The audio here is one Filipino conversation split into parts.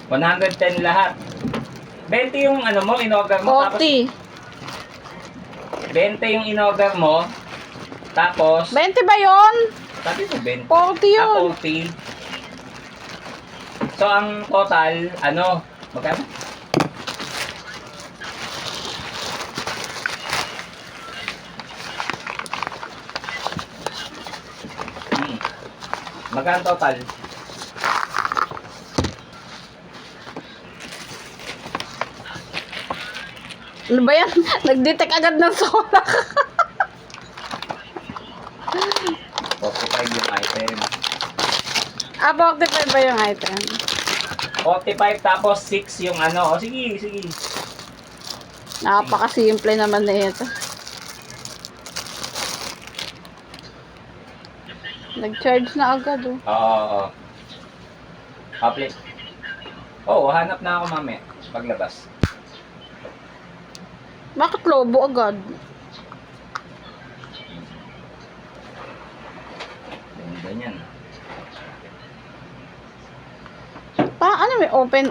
110 lahat. 20 yung ano mo, in-order mo. 40. Tapos 20 yung in-order mo. Tapos, 20 ba yun? sabi mo 20. 40 yun. 40. So, ang total, ano, magkano? Magkano total? Ano ba yan? Nag-detect agad ng soda. 45 yung item. 45 ba yung item? 45 tapos 6 yung ano. O sige, sige. Napaka-simple naman na ito. Nag-charge na agad oh. Oo. Public. Oo, hanap na ako mamaya. Paglabas. Bakit lobo agad? Ganyan. Ano may open?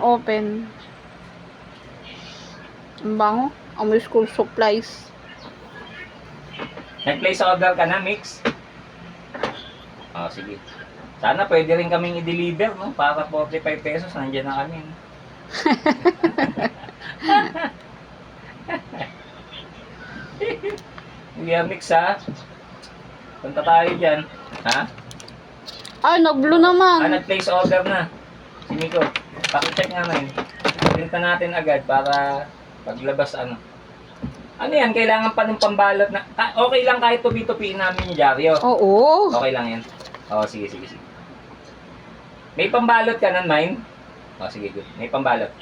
Ang bango. Amoy school supplies. Nag-place order ka na, Mix? Sige. Sana pwede rin kaming i-deliver, no? Para 45 pesos, nandiyan na kami. No? Hindi Mix, ha? Punta tayo dyan. Ha? Ay, nag-blue naman. Nag-place order na. Si Miko, pakicheck namin. Pinta natin agad para paglabas ano. Ano yan? Kailangan pa ng pambalot na... okay lang kahit tupi-tupiin namin yung dyaryo. Oo. Okay lang yan. Sige. May pambalot ka nun, Mine? Sige, good. May pambalot.